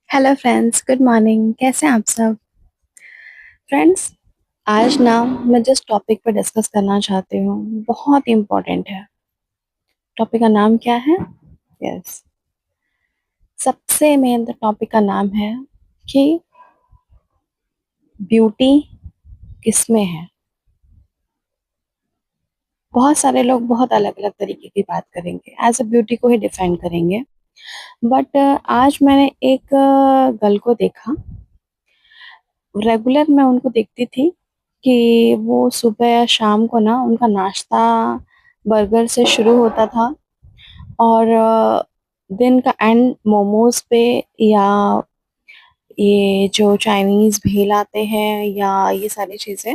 Hello friends, good morning. कैसे हैं आप सब? फ्रेंड्स, आज ना मैं जिस टॉपिक पर डिस्कस करना चाहती हूँ बहुत इम्पोर्टेंट है। टॉपिक का नाम क्या है? यस, सबसे मेन टॉपिक का नाम है कि ब्यूटी किसमें है। बहुत सारे लोग बहुत अलग अलग तरीके की बात करेंगे, एज अ ब्यूटी को ही डिफाइन करेंगे। बट आज मैंने एक गर्ल को देखा। रेगुलर मैं उनको देखती थी कि वो सुबह या शाम को ना उनका नाश्ता बर्गर से शुरू होता था और दिन का एंड मोमोज पे या ये जो चाइनीज भेल आते हैं या ये सारी चीजें,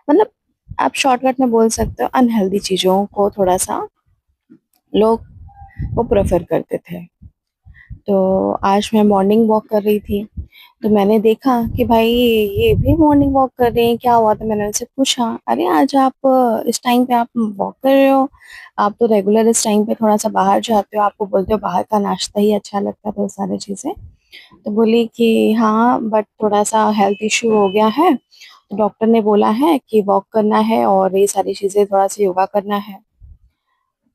मतलब आप शॉर्टकट में बोल सकते हो अनहेल्दी चीजों को थोड़ा सा लोग वो प्रेफर करते थे। तो आज मैं मॉर्निंग वॉक कर रही थी, तो मैंने देखा कि भाई ये भी मॉर्निंग वॉक कर रहे हैं। क्या हुआ? तो मैंने उनसे पूछा, अरे आज आप इस टाइम पे आप वॉक कर रहे हो? आप तो रेगुलर इस टाइम पे थोड़ा सा बाहर जाते हो, आपको बोलते हो बाहर का नाश्ता ही अच्छा लगता है, तो सारी चीजें। तो बोली कि हाँ, बट थोड़ा सा हेल्थ इशू हो गया है, तो डॉक्टर ने बोला है कि वॉक करना है और ये सारी चीजें, थोड़ा सा योगा करना है।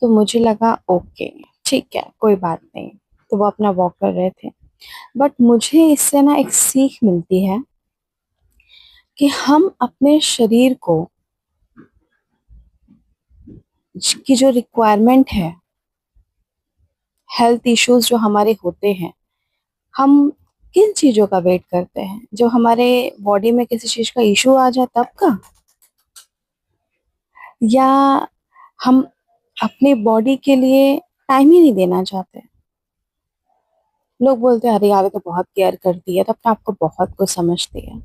तो मुझे लगा ओके, ठीक है, कोई बात नहीं। तो वो अपना वॉक कर रहे थे। बट मुझे इससे ना एक सीख मिलती है कि हम अपने शरीर को की जो रिक्वायरमेंट है, हेल्थ इश्यूज जो हमारे होते हैं, हम किन चीजों का वेट करते हैं? जो हमारे बॉडी में किसी चीज का इशू आ जाए तब का, या हम अपने बॉडी के लिए टाइम ही नहीं देना चाहते? लोग बोलते हैं अरे यार ये तो बहुत केयर करती है, तब तो आपको बहुत कुछ समझती है।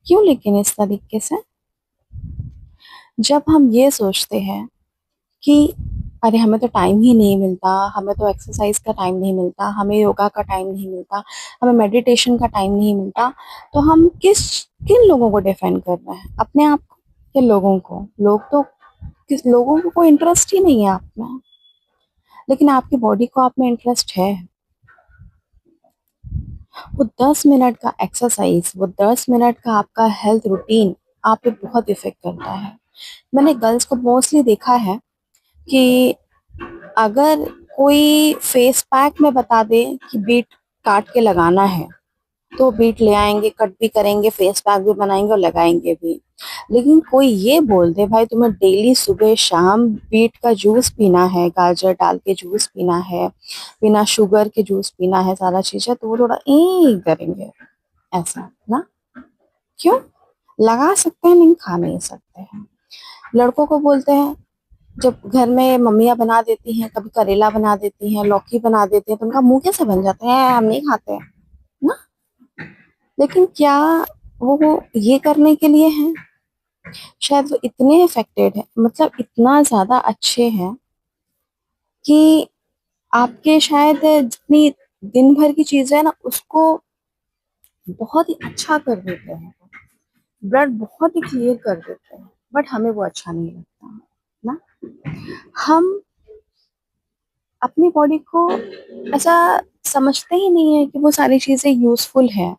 क्यों लेकिन इस तरीके से? जब हम ये सोचते हैं कि अरे हमें तो टाइम ही नहीं मिलता, हमें तो एक्सरसाइज का टाइम नहीं मिलता, हमें योगा का टाइम नहीं मिलता, हमें मेडिटेशन का टाइम नहीं मिलता, तो हम किन लोगों को डिफेंड कर रहे हैं? अपने आप को या लोगों को? लोग तो किस लोगों को कोई इंटरेस्ट ही नहीं है आप में, लेकिन आपकी बॉडी को आप में इंटरेस्ट है। वो 10 मिनट का एक्सरसाइज, वो 10 मिनट का आपका हेल्थ रूटीन आप पे बहुत इफेक्ट करता है। मैंने गर्ल्स को मोस्टली देखा है कि अगर कोई फेस पैक में बता दे कि बीट काट के लगाना है, तो बीट ले आएंगे, कट भी करेंगे, फेस पैक भी बनाएंगे और लगाएंगे भी। लेकिन कोई ये बोल दे भाई तुम्हें डेली सुबह शाम बीट का जूस पीना है, गाजर डाल के जूस पीना है, बिना शुगर के जूस पीना है, सारा चीज है, तो वो थोड़ा करेंगे ऐसा ना। क्यों? लगा सकते हैं लेकिन खा नहीं सकते हैं। लड़कों को बोलते हैं, जब घर में मम्मियाँ बना देती हैं, कभी करेला बना देती हैं, लौकी बना देती हैं, तो उनका मुंह कैसे बन जाता है, हम नहीं खाते हैं ना। लेकिन क्या वो ये करने के लिए हैं? शायद वो इतने अफेक्टेड है, मतलब इतना ज्यादा अच्छे हैं कि आपके शायद जितनी दिन भर की चीजें है ना उसको बहुत ही अच्छा कर देते हैं, ब्लड बहुत ही क्लियर कर देते हैं। बट हमें वो अच्छा नहीं लगता ना। हम अपनी बॉडी को ऐसा समझते ही नहीं है कि वो सारी चीजें यूजफुल है।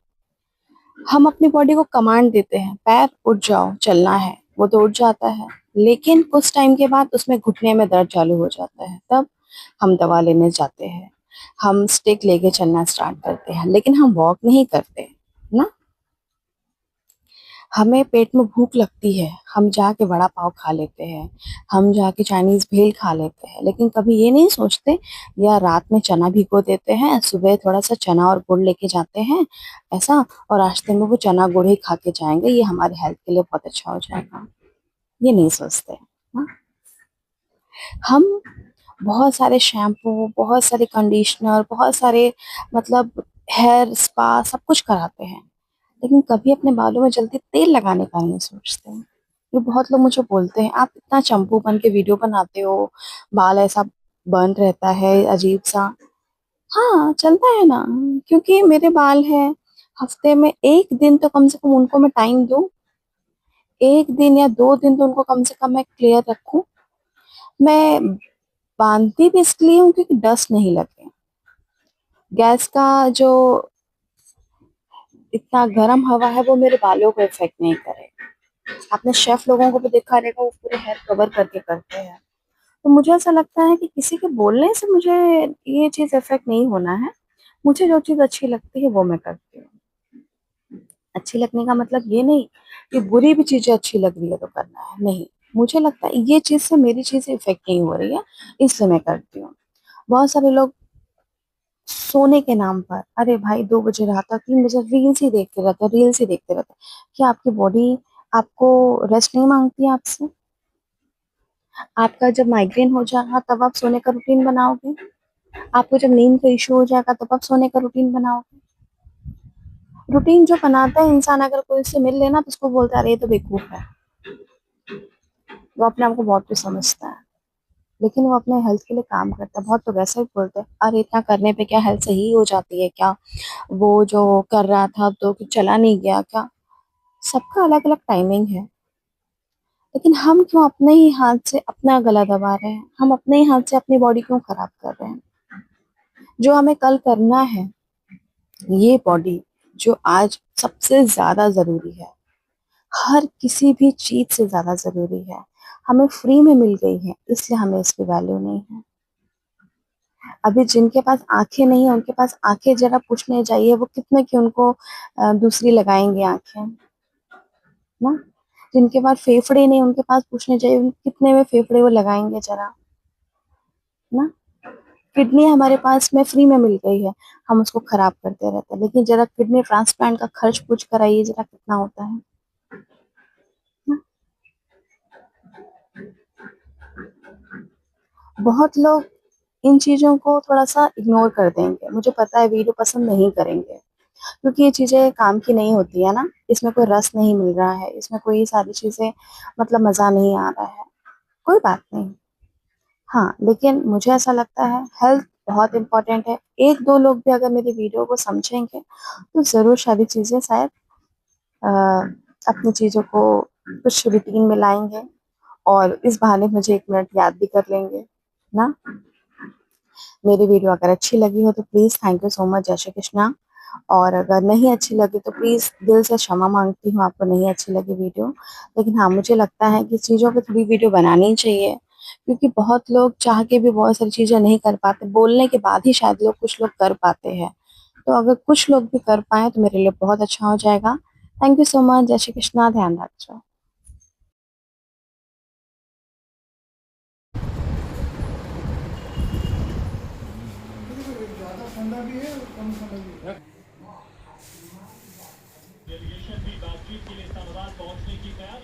हम अपनी बॉडी को कमांड देते हैं, पैर उठ जाओ, चलना है, वो तो उठ जाता है। लेकिन कुछ टाइम के बाद उसमें घुटने में दर्द चालू हो जाता है, तब हम दवा लेने जाते हैं, हम स्टिक लेके चलना स्टार्ट करते हैं, लेकिन हम वॉक नहीं करते ना। हमें पेट में भूख लगती है, हम जाके वड़ा पाव खा लेते हैं, हम जाके चाइनीज भेल खा लेते हैं, लेकिन कभी ये नहीं सोचते या रात में चना भिगो देते हैं, सुबह थोड़ा सा चना और गुड़ लेके जाते हैं ऐसा, और रास्ते में वो चना गुड़ ही खा के जाएंगे, ये हमारे हेल्थ के लिए बहुत अच्छा हो जाएगा। ये नहीं सोचते ना। हम बहुत सारे शैम्पू, बहुत सारे कंडीशनर, बहुत सारे मतलब हेयर स्पा सब कुछ कराते हैं, लेकिन कभी अपने बालों में जल्दी तेल लगाने का नहीं सोचते हैं। ये बहुत लोग मुझे बोलते हैं आप इतना चंपू बन के वीडियो बनाते हो, बाल ऐसा बन रहता है अजीब सा। हाँ चलता है ना, क्योंकि मेरे बाल हैं। हफ्ते में एक दिन तो कम से कम उनको मैं टाइम दूं, एक दिन या 2 दिन तो उनको कम से कम मैं क्लियर रखूं। मैं बांधती भी इसलिए हूँ क्योंकि डस्ट नहीं लगे। गैस का जो इतना गर्म हवा है वो मेरे बालों को इफेक्ट नहीं करे। आपने शेफ लोगों को भी देखा रहेगा, वो पूरे हेयर कवर करके करते हैं। तो मुझे ऐसा लगता है कि किसी के बोलने से मुझे ये चीज इफेक्ट नहीं होना है। मुझे जो चीज अच्छी लगती है वो मैं करती हूँ। अच्छी लगने का मतलब ये नहीं कि बुरी भी चीजें अच्छी लग रही है तो करना है, नहीं। मुझे लगता है ये चीज से मेरी चीजें इफेक्ट नहीं हो रही है, इसलिए मैं करती हूँ। बहुत सारे लोग सोने के नाम पर, अरे भाई 2 बजे रहा था, 3 बजे रील्स ही देखते रहते, रील्स ही देखते रहते। क्या आपकी बॉडी आपको रेस्ट नहीं मांगती है आपसे? आपका जब माइग्रेन हो जाएगा तब आप सोने का रूटीन बनाओगे? आपको जब नींद का इश्यू हो जाएगा तब आप सोने का रूटीन बनाओगे? रूटीन जो बनाता है इंसान, अगर कोई उससे मिल लेना तो उसको बोलता है अरे ये तो बेवकूफ है, वो अपने आप को बहुत कुछ समझता है। लेकिन वो अपने हेल्थ के लिए काम करता है। बहुत लोग ऐसा ही बोलते हैं अरे इतना करने पे क्या हेल्थ सही हो जाती है क्या, वो जो कर रहा था तो कुछ चला नहीं गया क्या? सबका अलग अलग टाइमिंग है। लेकिन हम क्यों अपने ही हाथ से अपना गला दबा रहे हैं? हम अपने ही हाथ से अपनी बॉडी क्यों खराब कर रहे हैं? जो हमें कल करना है, ये बॉडी जो आज सबसे ज्यादा जरूरी है, हर किसी भी चीज से ज्यादा जरूरी है, हमें फ्री में मिल गई है, इसलिए हमें इसकी वैल्यू नहीं है। अभी जिनके पास आंखें नहीं है उनके पास आंखें जरा पूछने जाइए, वो कितने की उनको दूसरी लगाएंगे आंखें, ना। जिनके पास फेफड़े नहीं उनके पास पूछने जाइए, कितने में फेफड़े वो लगाएंगे जरा, ना। किडनी हमारे पास में फ्री में मिल गई है, हम उसको खराब करते रहते हैं। लेकिन जरा किडनी ट्रांसप्लांट का खर्च पूछ कर आइए जरा कितना होता है, ना? बहुत लोग इन चीजों को थोड़ा सा इग्नोर कर देंगे, मुझे पता है वीडियो पसंद नहीं करेंगे, क्योंकि ये चीजें काम की नहीं होती है ना। इसमें कोई रस नहीं मिल रहा है, इसमें कोई सारी चीजें मतलब मजा नहीं आ रहा है। कोई बात नहीं। हाँ, लेकिन मुझे ऐसा लगता है हेल्थ बहुत इंपॉर्टेंट है। एक दो लोग भी अगर मेरी वीडियो को समझेंगे तो जरूर सारी चीजें शायद अ, अपनी चीजों को कुछ रूटीन में लाएंगे, और इस बहाने मुझे 1 मिनट याद भी कर लेंगे, ना। मेरी वीडियो अगर अच्छी लगी हो तो please thank you so much, जय श्री कृष्णा। और अगर नहीं अच्छी लगी तो प्लीज दिल से क्षमा मांगती हूँ, आपको नहीं अच्छी लगी वीडियो। लेकिन हाँ, मुझे लगता है कि चीजों पे थोड़ी वीडियो बनानी चाहिए, क्योंकि बहुत लोग चाह के भी बहुत सारी चीजें नहीं कर पाते, बोलने के बाद ही शायद लोग कुछ लोग कर पाते हैं। तो अगर कुछ लोग भी कर पाए तो मेरे लिए बहुत अच्छा हो जाएगा। थैंक यू सो मच, जय श्री कृष्णा, ध्यान रखो। डेलीगेशन भी बातचीत के लिए इस्लामाबाद पहुंचने की तैयारी